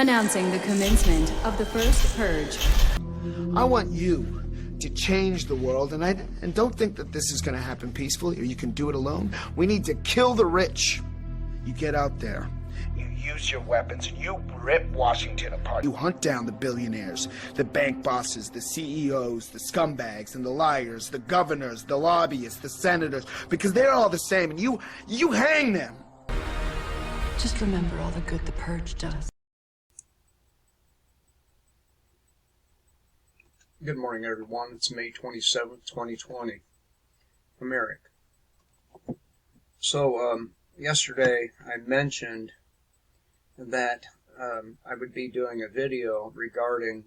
Announcing the commencement of the first purge. I want you to change the world, and don't think that this is going to happen peacefully or you can do it alone. We need to kill the rich. You get out there, you use your weapons, and you rip Washington apart. You hunt down the billionaires, the bank bosses, the CEOs, the scumbags, and the liars, the governors, the lobbyists, the senators, because they're all the same, and you hang them. Just remember all the good the purge does. Good morning, everyone. It's May 27th, 2020. I'm Eric. So, yesterday I mentioned that I would be doing a video regarding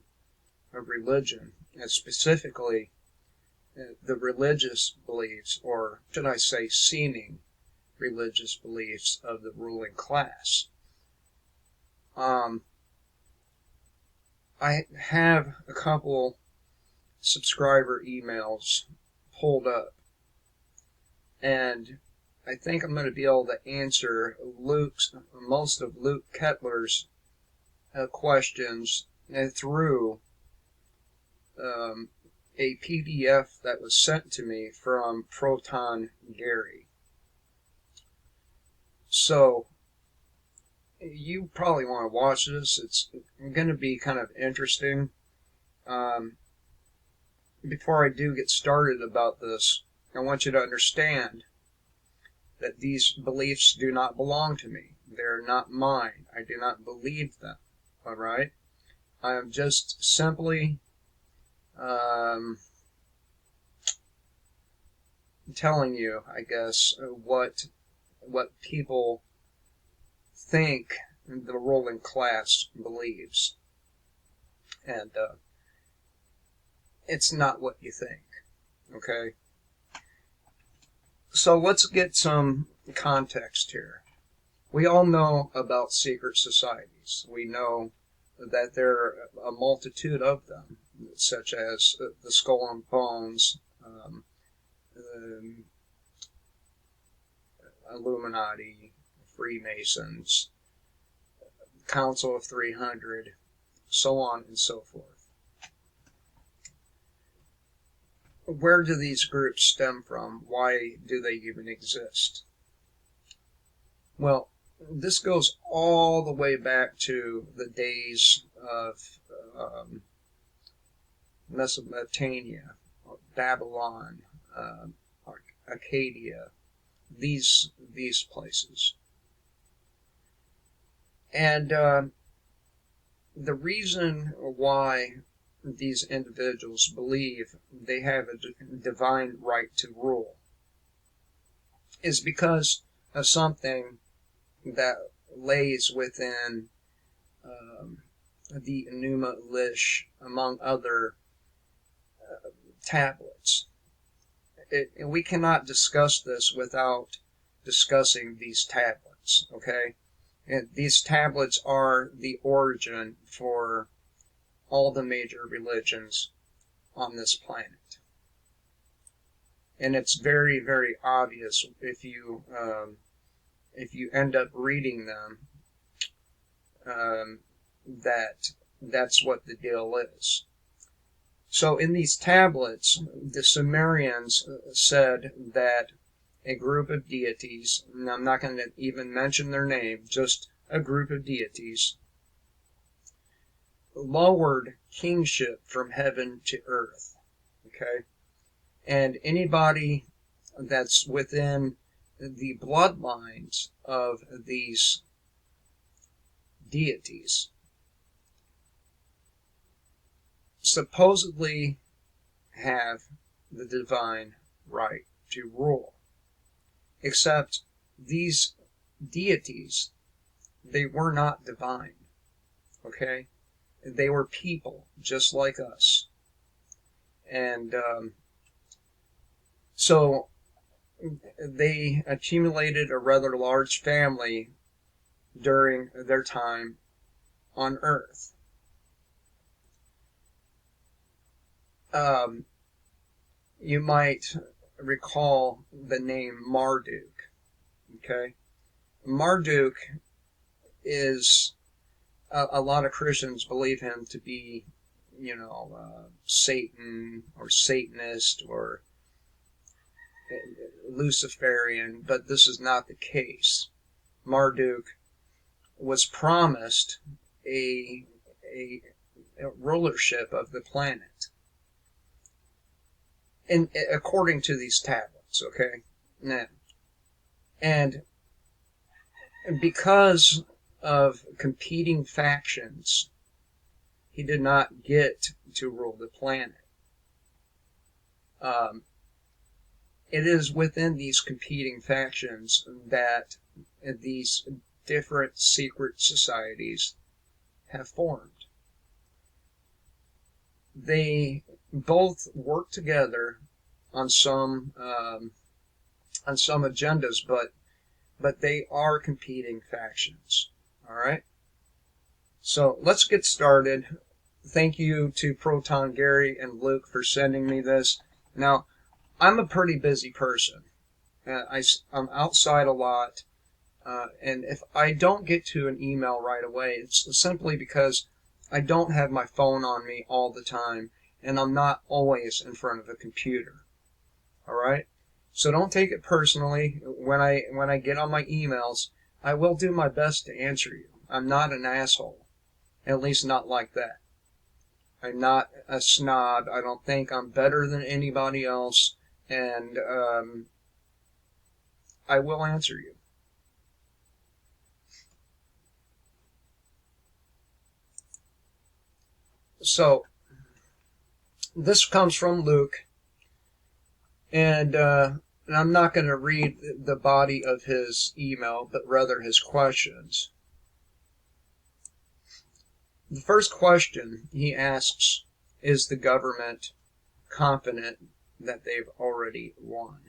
a religion, and specifically the religious beliefs, or should I say seeming religious beliefs of the ruling class. I have a couple subscriber emails pulled up, and I think I'm going to be able to answer most of Luke Kettler's questions through a PDF that was sent to me from Proton Gary. So you probably want to watch this. It's going to be kind of interesting. Before I do get started about this, I want you to understand that these beliefs do not belong to me. They're not mine. I do not believe them. All right? I am just simply telling you, I guess, what people think the ruling class believes. And it's not what you think. Okay? So let's get some context here. We all know about secret societies. We know that there are a multitude of them, such as the Skull and Bones, Illuminati, Freemasons, Council of 300, so on and so forth. Where do these groups stem from? Why do they even exist? Well, this goes all the way back to the days of Mesopotamia, Babylon, Acadia, these places. And the reason why these individuals believe they have a divine right to rule is because of something that lays within the Enuma Elish, among other tablets. We cannot discuss this without discussing these tablets, okay? And these tablets are the origin for all the major religions on this planet. And it's very, very obvious if you end up reading them, that's what the deal is. So in these tablets, the Sumerians said that a group of deities, and I'm not going to even mention their name, just a group of deities, lowered kingship from heaven to earth. Okay? And anybody that's within the bloodlines of these deities supposedly have the divine right to rule. Except these deities, they were not divine. Okay? They were people, just like us. And so they accumulated a rather large family during their time on Earth. You might recall the name Marduk. Okay? Marduk is a lot of Christians believe him to be, Satan or Satanist or Luciferian, but this is not the case. Marduk was promised a rulership of the planet, and according to these tablets, okay? Now, and because of competing factions, he did not get to rule the planet. It is within these competing factions that these different secret societies have formed. They both work together on some agendas, but they are competing factions. All right. So let's get started. Thank you to Proton Gary and Luke for sending me this. Now, I'm a pretty busy person. I'm outside a lot, and if I don't get to an email right away, it's simply because I don't have my phone on me all the time, and I'm not always in front of a computer. All right? So don't take it personally. When I get on my emails, I will do my best to answer you. I'm not an asshole. At least not like that. I'm not a snob. I don't think I'm better than anybody else, and I will answer you. So, this comes from Luke, and I'm not going to read the body of his email, but rather his questions. The first question he asks, is the government confident that they've already won?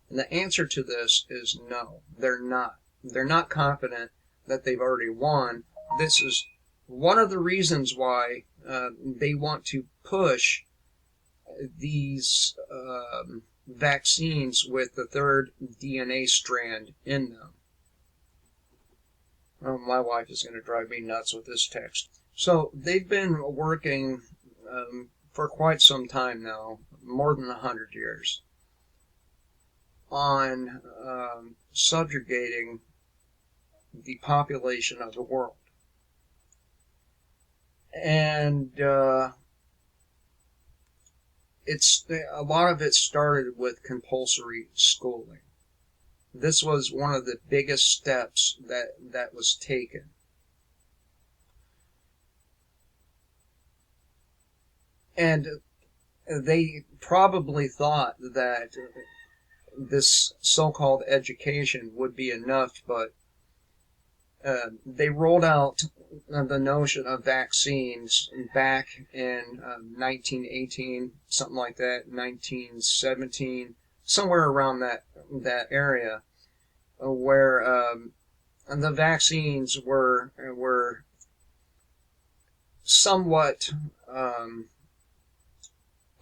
And the answer to this is no, they're not. They're not confident that they've already won. This is one of the reasons why they want to push these vaccines with the third DNA strand in them. Oh, my wife is going to drive me nuts with this text. So they've been working for quite some time now, more than 100 years, on subjugating the population of the world. And it's a lot of it started with compulsory schooling. This was one of the biggest steps that was taken. And they probably thought that this so-called education would be enough, but they rolled out the notion of vaccines back in 1918, something like that, 1917, somewhere around that area, where the vaccines were somewhat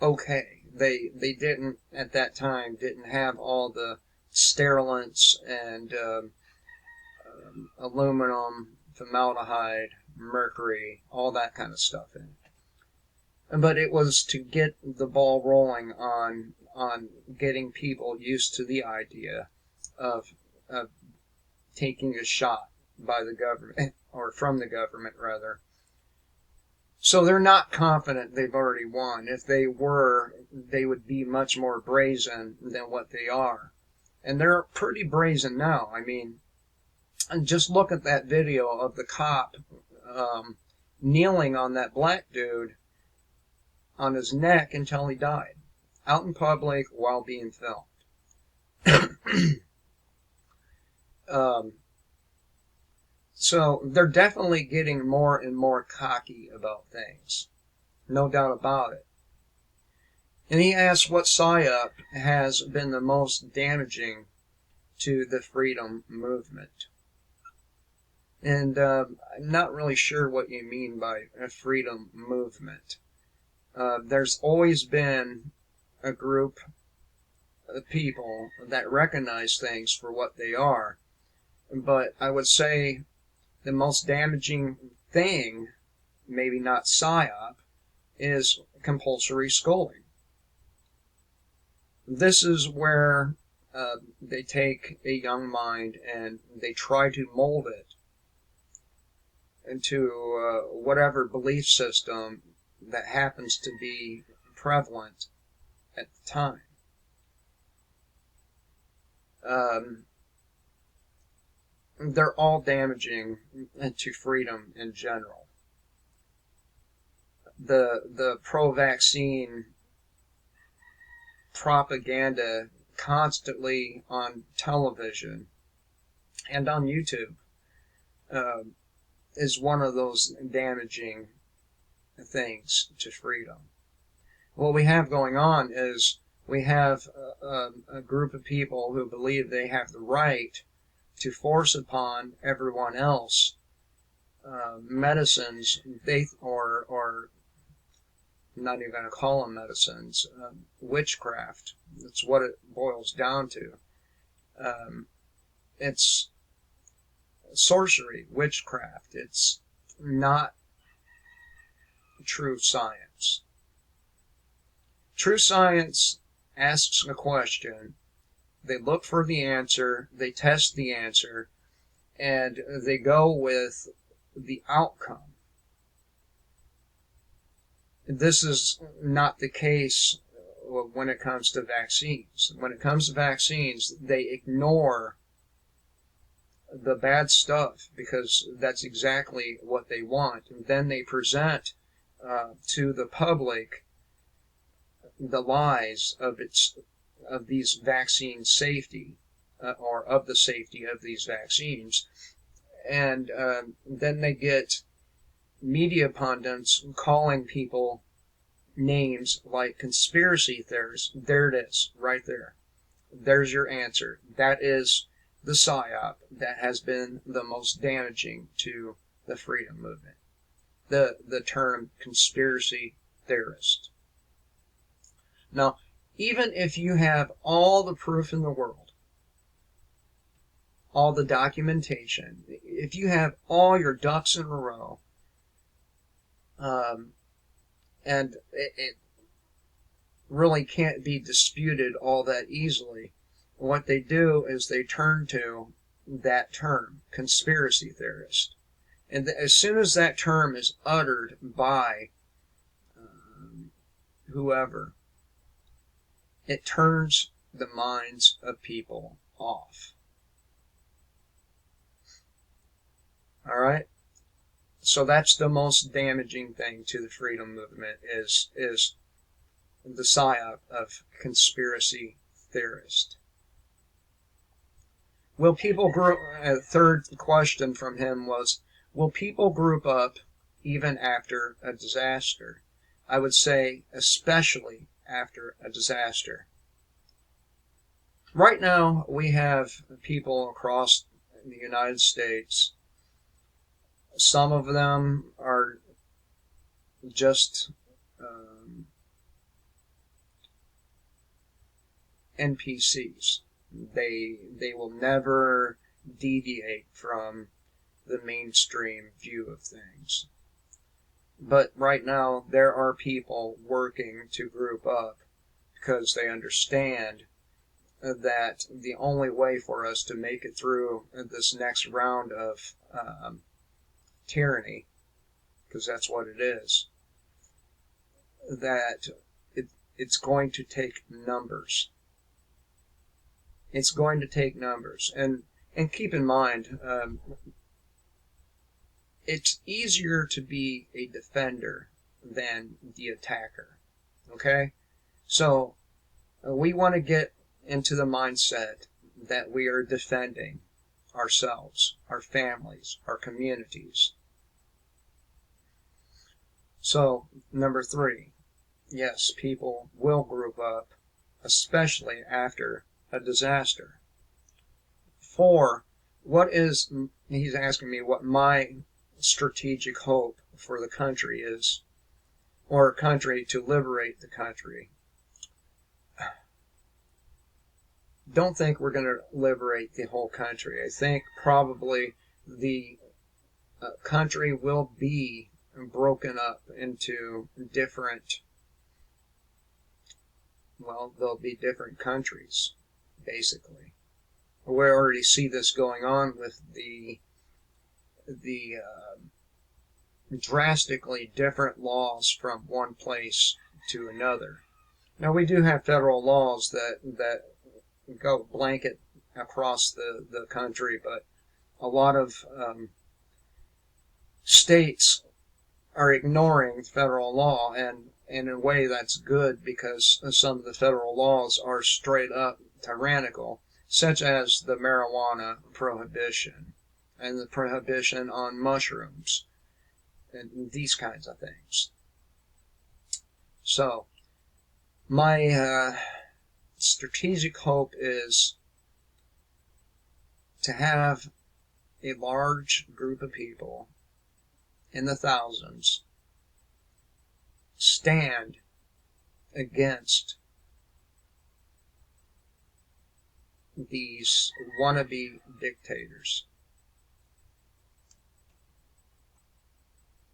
okay. They didn't, at that time, didn't have all the sterilants and aluminum, formaldehyde, mercury, all that kind of stuff in it. But it was to get the ball rolling on getting people used to the idea of taking a shot by the government, or from the government, rather. So they're not confident they've already won. If they were, they would be much more brazen than what they are. And they're pretty brazen now. I mean, and just look at that video of the cop kneeling on that black dude on his neck until he died, out in public while being filmed. So they're definitely getting more and more cocky about things. No doubt about it. And he asks what PSYOP has been the most damaging to the freedom movement. And I'm not really sure what you mean by a freedom movement. There's always been a group of people that recognize things for what they are. But I would say the most damaging thing, maybe not PSYOP, is compulsory schooling. This is where they take a young mind and they try to mold it into whatever belief system that happens to be prevalent at the time. They're all damaging to freedom in general. The pro-vaccine propaganda constantly on television and on YouTube is one of those damaging things to freedom. What we have going on is we have a group of people who believe they have the right to force upon everyone else medicines or I'm not even going to call them medicines, witchcraft. That's what it boils down to. It's sorcery, witchcraft. It's not true science. True science asks a question, they look for the answer, they test the answer, and they go with the outcome. This is not the case when it comes to vaccines. When it comes to vaccines, they ignore the bad stuff because that's exactly what they want. And then they present to the public the lies of these vaccine safety or of the safety of these vaccines. And then they get media pundits calling people names like conspiracy theorists. There it is, right there. There's your answer. That is the PSYOP that has been the most damaging to the freedom movement. The term conspiracy theorist. Now, even if you have all the proof in the world, all the documentation, if you have all your ducks in a row, and it really can't be disputed all that easily, what they do is they turn to that term, conspiracy theorist. And as soon as that term is uttered by whoever, it turns the minds of people off. All right? So that's the most damaging thing to the freedom movement is the PSYOP of conspiracy theorist. Will people group? A third question from him was, will people group up even after a disaster? I would say especially after a disaster. Right now, we have people across the United States. Some of them are just NPCs. They will never deviate from the mainstream view of things. But right now, there are people working to group up because they understand that the only way for us to make it through this next round of tyranny, because that's what it is, that it's going to take numbers. It's going to take numbers. And keep in mind, it's easier to be a defender than the attacker. Okay? So, we want to get into the mindset that we are defending ourselves, our families, our communities. So, number 3, yes, people will group up, especially after a disaster. 4, he's asking me what my strategic hope for the country is, or a country to liberate the country. Don't think we're going to liberate the whole country. I think probably the country will be broken up into different, well, there'll be different countries, basically. We already see this going on with the drastically different laws from one place to another. Now, we do have federal laws that go blanket across the country, but a lot of states are ignoring federal law, and in a way that's good, because some of the federal laws are straight up tyrannical, such as the marijuana prohibition and the prohibition on mushrooms and these kinds of things. So, my strategic hope is to have a large group of people in the thousands stand against these wannabe dictators.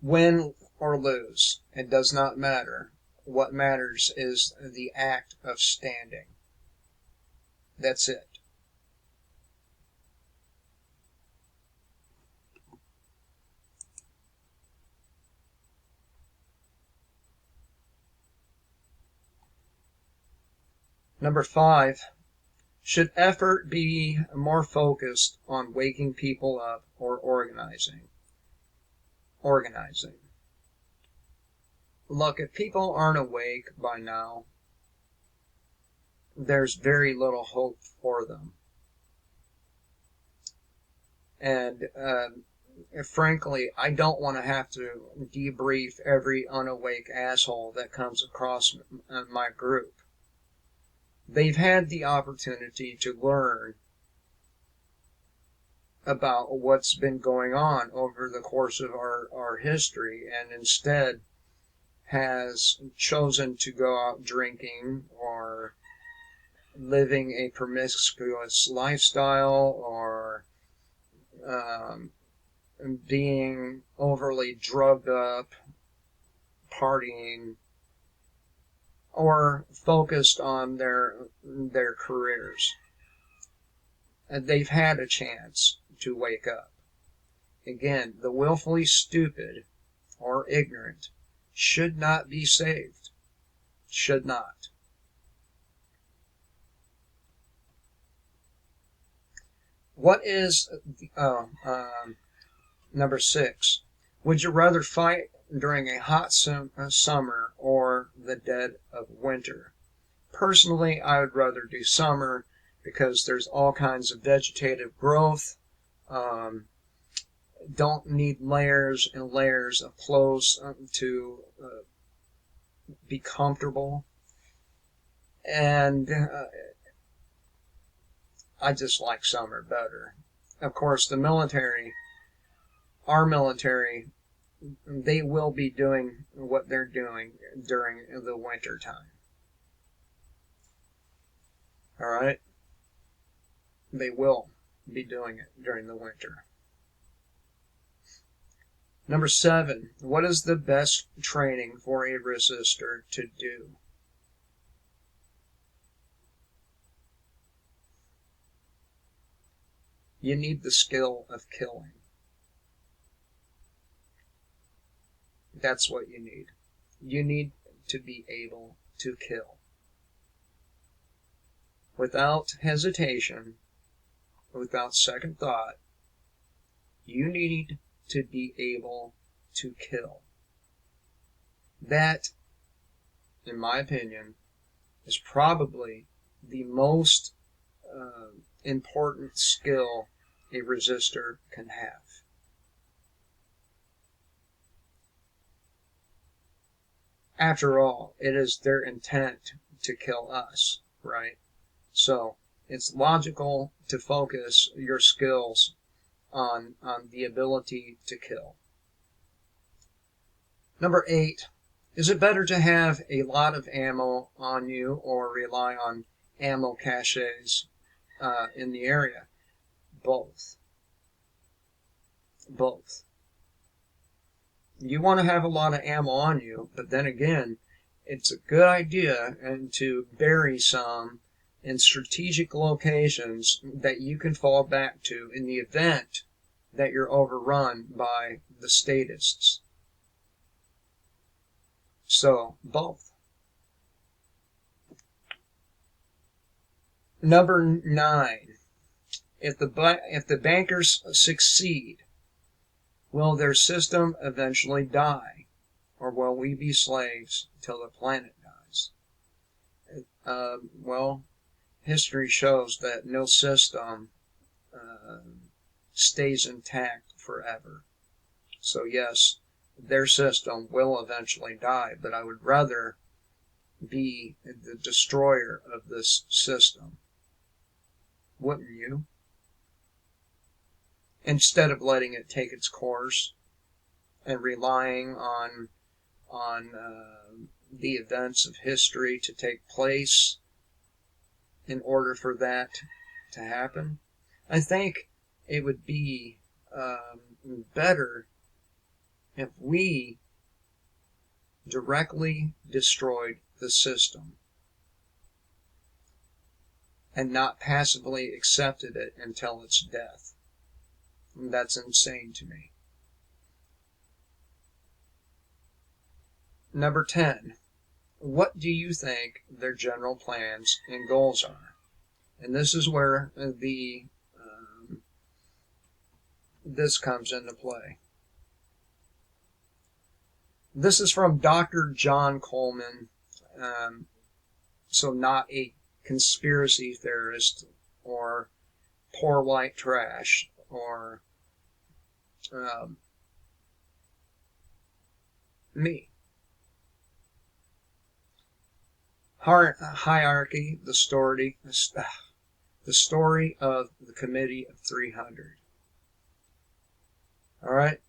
Win or lose, it does not matter. What matters is the act of standing. That's it. Number 5, should effort be more focused on waking people up or organizing? Look, if people aren't awake by now, there's very little hope for them. And frankly, I don't want to have to debrief every unawake asshole that comes across my group. They've had the opportunity to learn about what's been going on over the course of our history, and instead has chosen to go out drinking or living a promiscuous lifestyle, or being overly drugged up, partying, or focused on their careers. And they've had a chance to wake up. Again, the willfully stupid or ignorant should not be saved. Should not. What is number 6? Would you rather fight during a hot summer or the dead of winter? Personally, I would rather do summer, because there's all kinds of vegetative growth. Don't need layers and layers of clothes to be comfortable. And I just like summer better. Of course, the military, our military, they will be doing what they're doing during the winter time. All right? They will be doing it during the winter. Number 7, what is the best training for a resistor to do? You need the skill of killing. That's what you need. You need to be able to kill. Without hesitation, without second thought, you need to be able to kill. That, in my opinion, is probably the most important skill a resistor can have. After all, it is their intent to kill us, right? So it's logical to focus your skills on the ability to kill. Number 8, is it better to have a lot of ammo on you or rely on ammo caches in the area? Both. Both. you want to have a lot of ammo on you, but then again, it's a good idea and to bury some in strategic locations that you can fall back to in the event that you're overrun by the statists. So, both. Number 9. If the bankers succeed, will their system eventually die? Or will we be slaves till the planet dies? Well, history shows that no system stays intact forever. So yes, their system will eventually die, but I would rather be the destroyer of this system. Wouldn't you? Instead of letting it take its course and relying on the events of history to take place in order for that to happen, I think it would be better if we directly destroyed the system and not passively accepted it until its death. That's insane to me. Number 10. What do you think their general plans and goals are? And this is where this comes into play. This is from Dr. John Coleman, so not a conspiracy theorist or poor white trash or me. Hierarchy, the story of the Committee of 300. All right.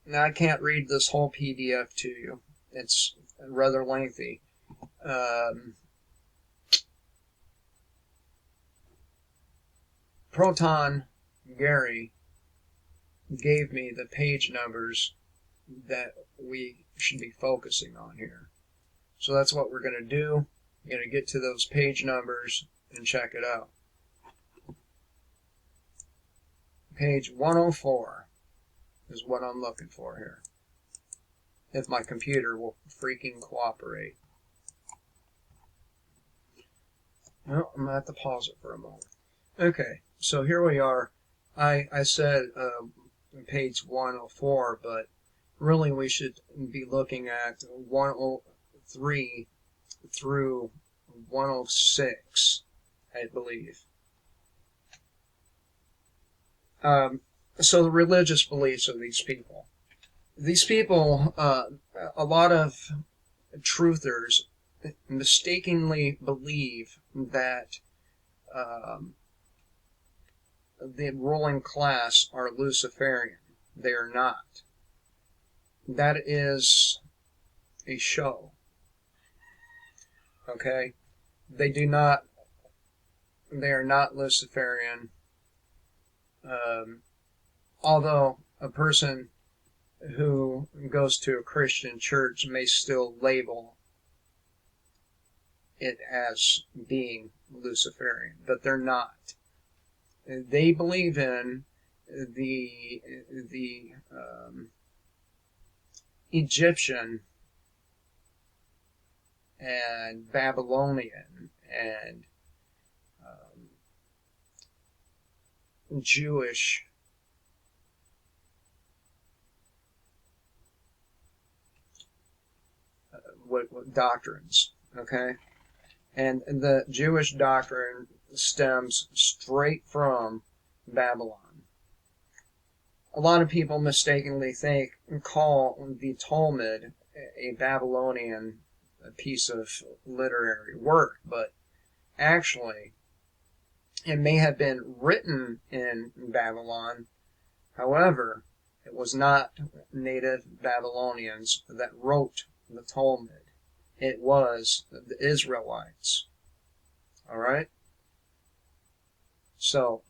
Now I can't read this whole PDF to you. It's rather lengthy. Proton Gary gave me the page numbers that we should be focusing on here. So that's what we're going to do. We're going to get to those page numbers and check it out. Page 104 is what I'm looking for here. If my computer will freaking cooperate. Well, I'm going to have to pause it for a moment. Okay, so here we are. I said page 104, but really we should be looking at 103 through 106, I believe. So the religious beliefs of these people. These people, a lot of truthers mistakenly believe that the ruling class are Luciferian. They are not. That is a show. Okay? They are not Luciferian. Although a person who goes to a Christian church may still label it as being Luciferian, but they're not. They believe in the Egyptian and Babylonian and Jewish doctrines, okay? And the Jewish doctrine stems straight from Babylon. A lot of people mistakenly call the Talmud a Babylonian piece of literary work, but actually it may have been written in Babylon. However, it was not native Babylonians that wrote the Talmud. It was the Israelites. Alright? So,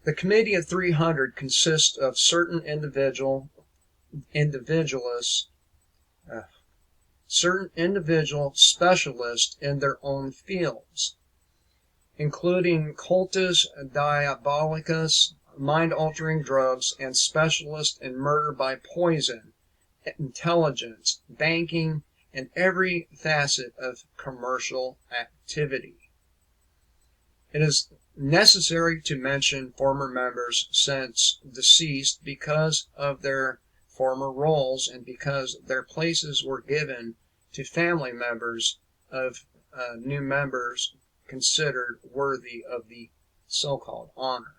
the Committee of 300 consists of certain individuals individualists, certain individual specialists in their own fields, including cultus diabolicus, mind-altering drugs, and specialists in murder by poison, intelligence, banking, and every facet of commercial activity. It is necessary to mention former members since deceased because of their former roles and because their places were given to family members of new members considered worthy of the so-called honor.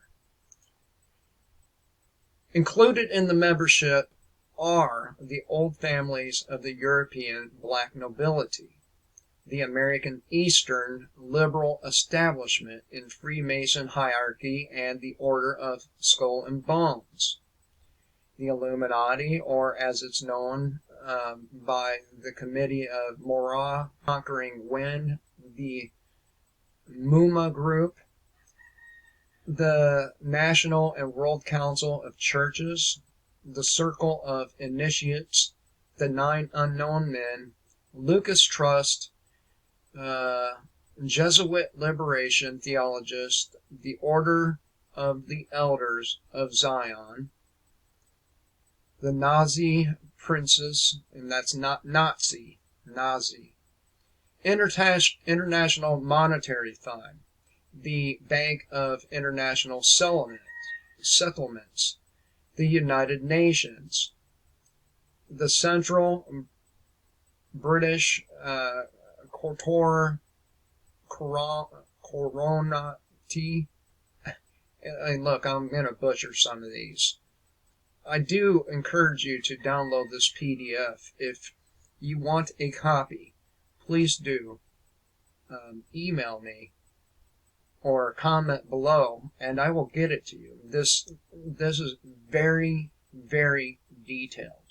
Included in the membership are the old families of the European black nobility, the American Eastern liberal establishment in Freemason hierarchy and the Order of Skull and Bones, the Illuminati, or as it's known by the Committee of Morah Conquering Wind, the Muma Group, the National and World Council of Churches, the Circle of Initiates, the Nine Unknown Men, Lucas Trust, Jesuit Liberation Theologists, the Order of the Elders of Zion, the Nazi Princes, and that's not Nazi, International Monetary Fund, the Bank of International Settlements, the United Nations, the Central British Coronati. And look, I'm going to butcher some of these. I do encourage you to download this PDF. If you want a copy, please do email me or comment below, and I will get it to you. This is very, very detailed.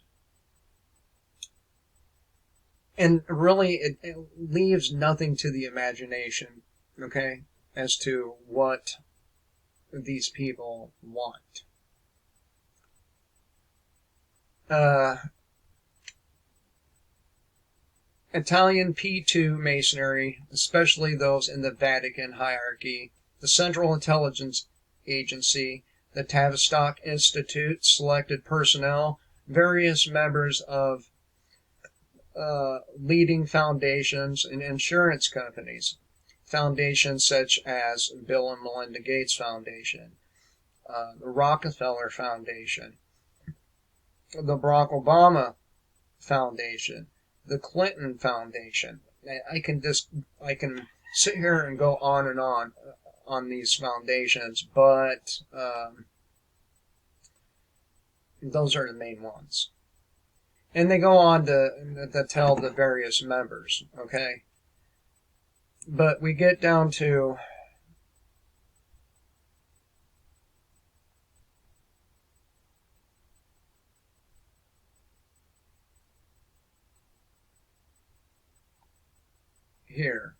And really, it leaves nothing to the imagination, okay, as to what these people want. Italian P2 Masonry, especially those in the Vatican hierarchy, the Central Intelligence Agency, the Tavistock Institute, selected personnel, various members of leading foundations and insurance companies, foundations such as Bill and Melinda Gates Foundation, the Rockefeller Foundation, the Barack Obama Foundation, the Clinton Foundation. I can sit here and go on and on these foundations, but those are the main ones. And they go on to tell the various members, okay? But we get down to here.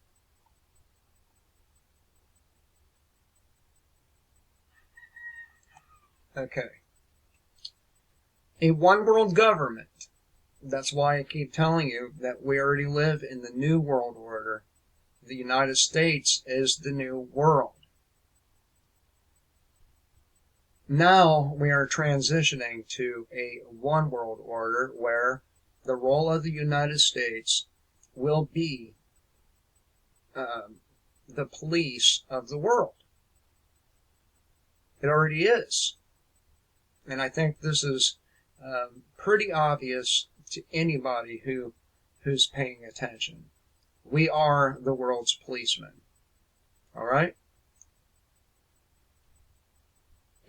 Okay. A one world government. That's why I keep telling you that we already live in the New World Order. The United States is the New World. Now we are transitioning to a one world order where the role of the United States will be the police of the world. It already is. And I think this is pretty obvious to anybody who's paying attention. We are the world's policemen. All right?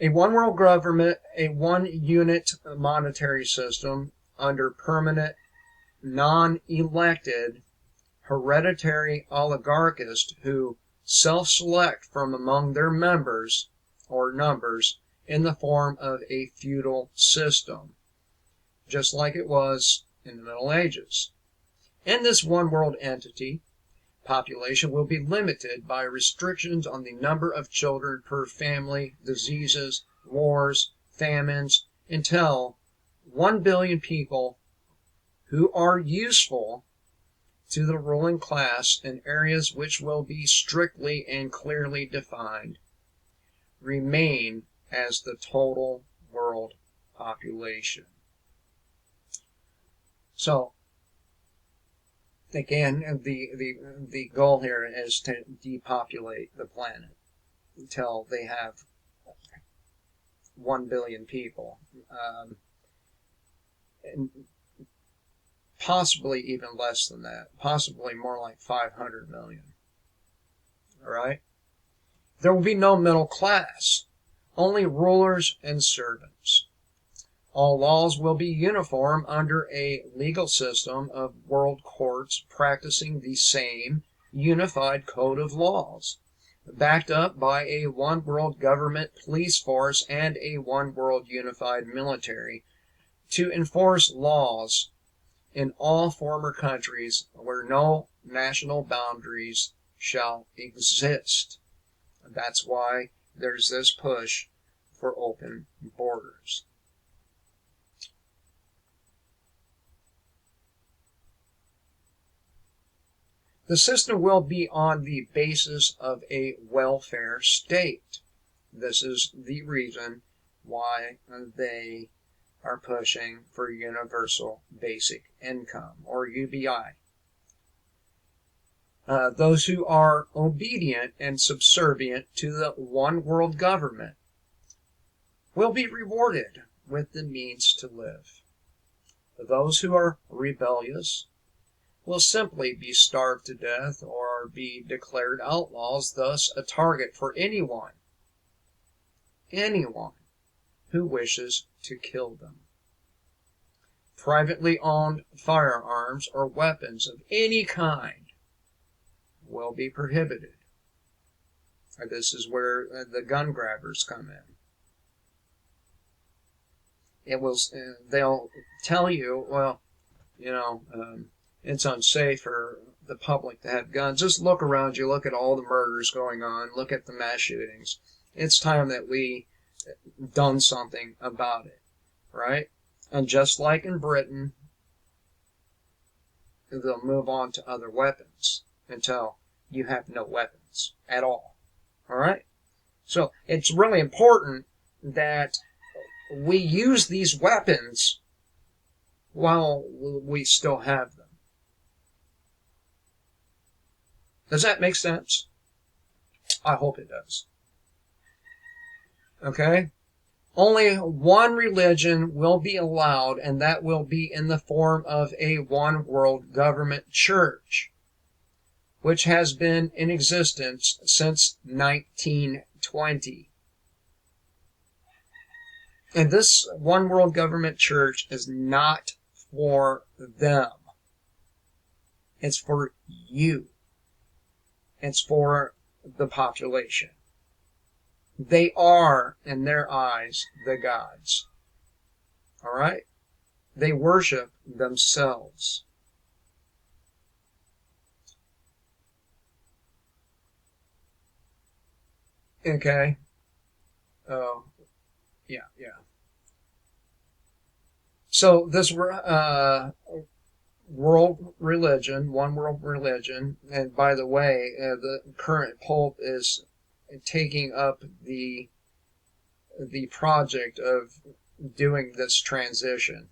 A one world government, a one unit monetary system under permanent, non-elected, hereditary oligarchists who self-select from among their members or numbers in the form of a feudal system, just like it was in the Middle Ages. In this one world entity, population will be limited by restrictions on the number of children per family, diseases, wars, famines, until 1 billion people who are useful to the ruling class in areas which will be strictly and clearly defined, remain as the total world population. So, again, the goal here is to depopulate the planet until they have 1 billion people. And possibly even less than that. Possibly more like 500 million. Alright? There will be no middle class. Only rulers and servants. All laws will be uniform under a legal system of world courts practicing the same unified code of laws, backed up by a one world government police force and a one world unified military to enforce laws in all former countries where no national boundaries shall exist. That's why there's this push for open borders. The system will be on the basis of a welfare state. This is the reason why they are pushing for universal basic income, or UBI. Those who are obedient and subservient to the one world government will be rewarded with the means to live. Those who are rebellious will simply be starved to death or be declared outlaws, thus a target for anyone who wishes to kill them. Privately owned firearms or weapons of any kind will be prohibited. This is where the gun grabbers come in. They'll tell you, well, it's unsafe for the public to have guns. Just look around you, look at all the murders going on, look at the mass shootings. It's time that we done something about it, right? And just like in Britain, they'll move on to other weapons until you have no weapons at all. All right? So it's really important that we use these weapons while we still have them. Does that make sense? I hope it does. Okay? Only one religion will be allowed, and that will be in the form of a one world government church, which has been in existence since 1920. And this one world government church is not for them. It's for you. It's for the population. They are, in their eyes, the gods. All right? They worship themselves. Okay? Oh, yeah. So this world religion, one world religion, and by the way, the current Pope is taking up the project of doing this transition.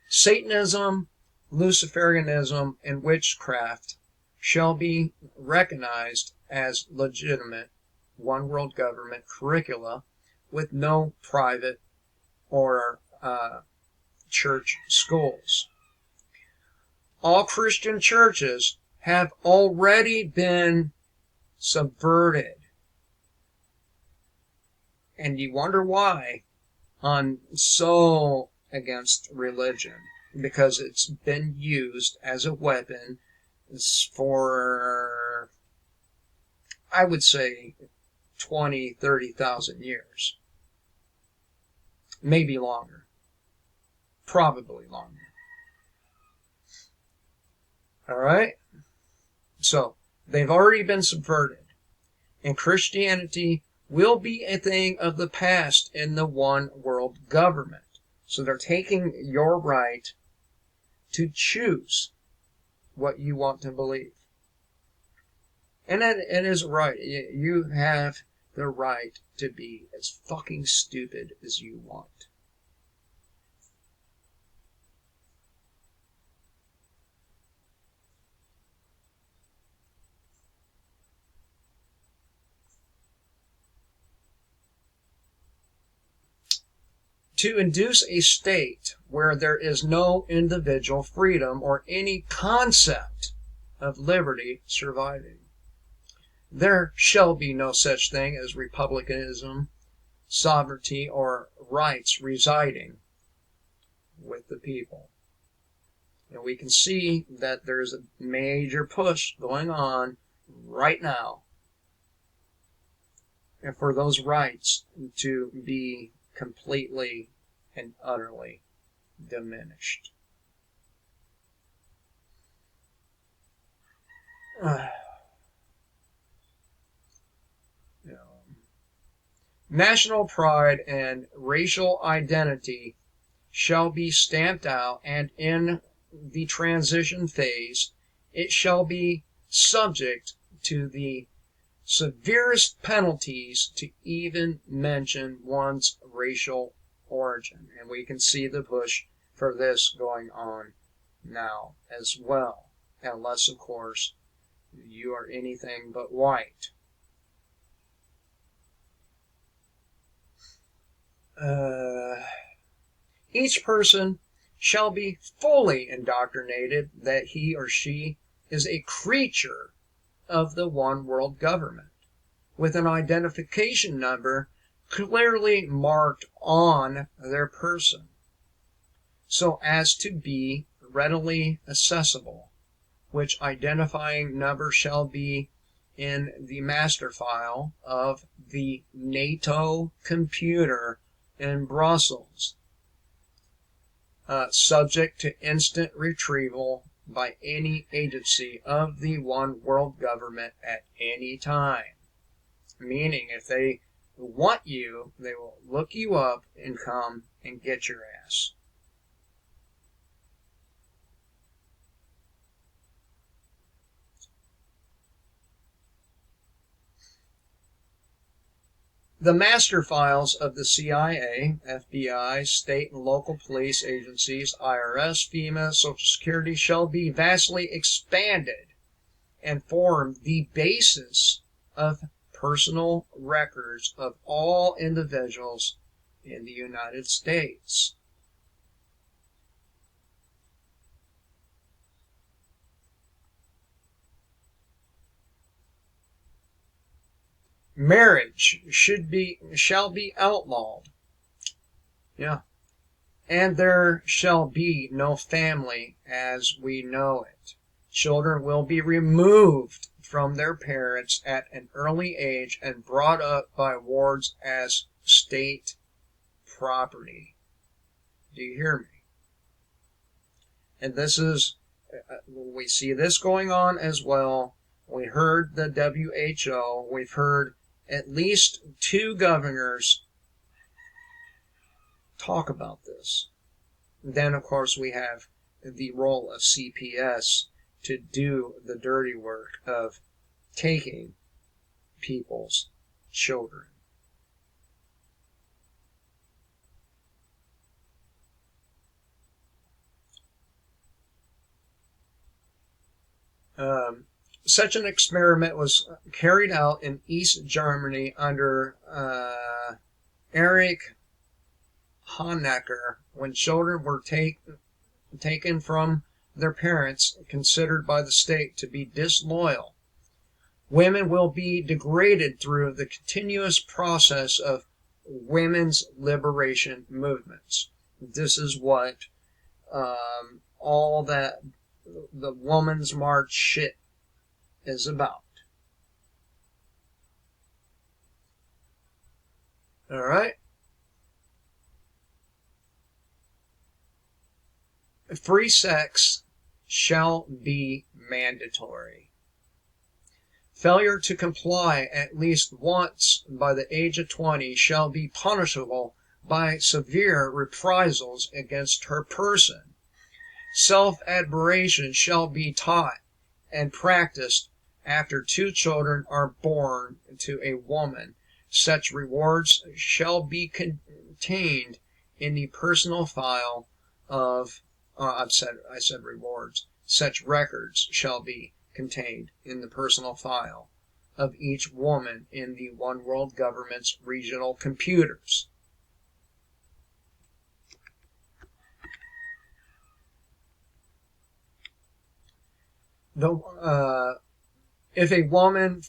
Satanism, Luciferianism, and witchcraft shall be recognized as legitimate one world government curricula with no private or church schools. All Christian churches have already been subverted. And you wonder why I'm so against religion. Because it's been used as a weapon for, I would say, 20, 30,000 years. Maybe longer. Probably longer. Alright? So, they've already been subverted. And Christianity will be a thing of the past in the one world government. So they're taking your right to choose what you want to believe. And it is right. You have the right to be as fucking stupid as you want. To induce a state where there is no individual freedom or any concept of liberty surviving. There shall be no such thing as republicanism, sovereignty, or rights residing with the people. And we can see that there's a major push going on right now and for those rights to be completely and utterly diminished. National pride and racial identity shall be stamped out, and in the transition phase, it shall be subject to the severest penalties to even mention one's racial origin. And we can see the push for this going on now as well. Unless, of course, you are anything but white. Each person shall be fully indoctrinated that he or she is a creature of the one world government, with an identification number clearly marked on their person, so as to be readily accessible, which identifying number shall be in the master file of the NATO computer in Brussels, subject to instant retrieval by any agency of the one world government at any time. Meaning, if they want you, they will look you up and come and get your ass. The master files of the CIA, FBI, state and local police agencies, IRS, FEMA, Social Security shall be vastly expanded and form the basis of personal records of all individuals in the United States. Marriage shall be outlawed. Yeah. And there shall be no family as we know it. Children will be removed from their parents at an early age and brought up by wards as state property. Do you hear me? And this is, we see this going on as well. We heard the WHO. We've heard at least 2 governors talk about this. Then, of course, we have the role of CPS to do the dirty work of taking people's children. Such an experiment was carried out in East Germany under Erich Honecker, when children were taken from their parents, considered by the state to be disloyal. Women will be degraded through the continuous process of women's liberation movements. This is what all that the Woman's March shit is about. All right? Free sex shall be mandatory. Failure to comply at least once by the age of 20 shall be punishable by severe reprisals against her person. Self-admiration shall be taught and practiced after 2 children are born to a woman. Such rewards shall be contained in the personal file of, I said rewards. Such records shall be contained in the personal file of each woman in the One World Government's regional computers. If a woman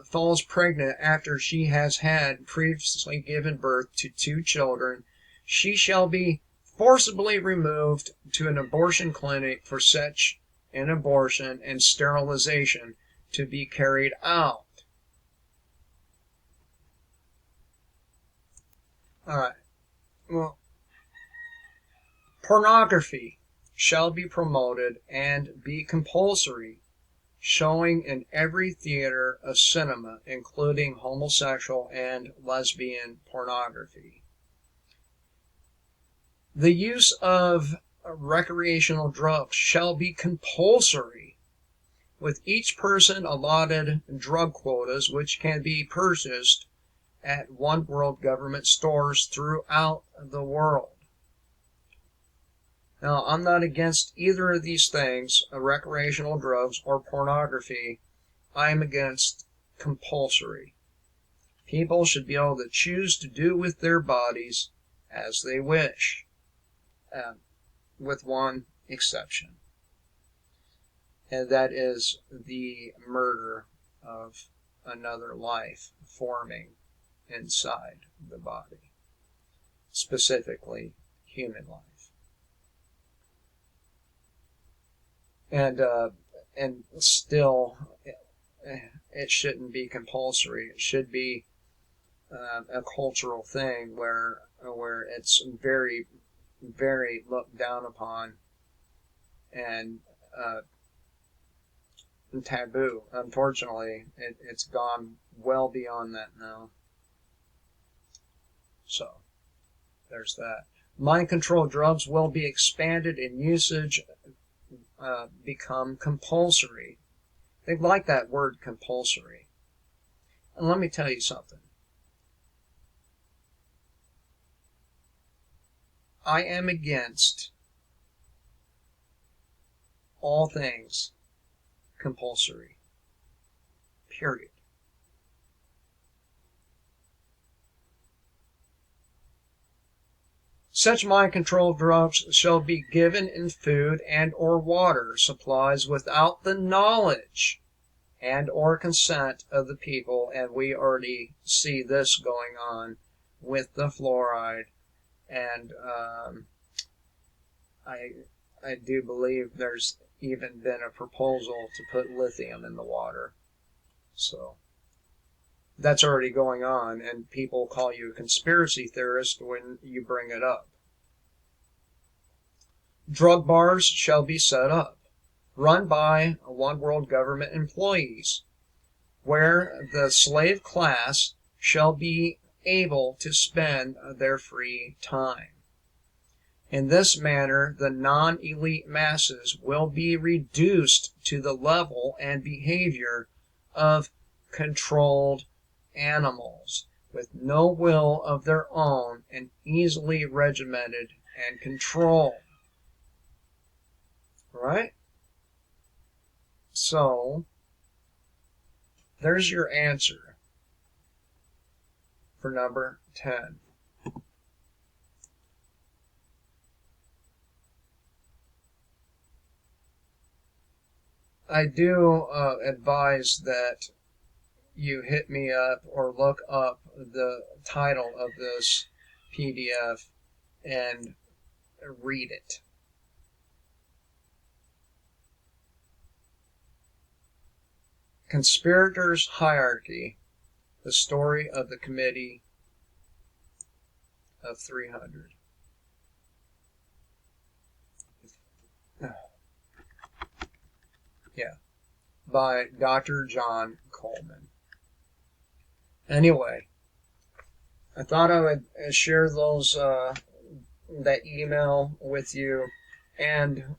falls pregnant after she has had previously given birth to 2 children, she shall be forcibly removed to an abortion clinic for such an abortion and sterilization to be carried out. All right. Well, pornography shall be promoted and be compulsory, showing in every theater of cinema, including homosexual and lesbian pornography. The use of recreational drugs shall be compulsory, with each person allotted drug quotas which can be purchased at One World Government stores throughout the world. Now, I'm not against either of these things, recreational drugs or pornography. I'm against compulsory. People should be able to choose to do with their bodies as they wish, with one exception. And that is the murder of another life forming inside the body, specifically human life. And still, it shouldn't be compulsory. It should be a cultural thing where it's very, very looked down upon and taboo. Unfortunately, it's gone well beyond that now. So, there's that. Mind control drugs will be expanded in usage, become compulsory. They like that word compulsory. And let me tell you something. I am against all things compulsory. Period. Such mind-control drugs shall be given in food and or water supplies without the knowledge and or consent of the people, and we already see this going on with the fluoride, and I do believe there's even been a proposal to put lithium in the water. So that's already going on, and people call you a conspiracy theorist when you bring it up. Drug bars shall be set up, run by One World Government employees, where the slave class shall be able to spend their free time. In this manner, the non-elite masses will be reduced to the level and behavior of controlled animals, with no will of their own and easily regimented and controlled. Right? So, there's your answer for number 10. I do advise that you hit me up or look up the title of this PDF and read it. Conspirators' Hierarchy, the Story of the Committee of 300. Yeah, by Dr. John Coleman. Anyway, I thought I would share those that email with you, and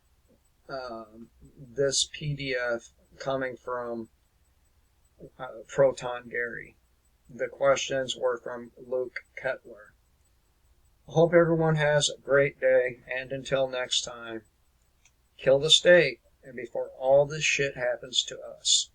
this PDF coming from Proton Gary. The questions were from Luke Kettler. I hope everyone has a great day, and until next time, kill the state, and before all this shit happens to us.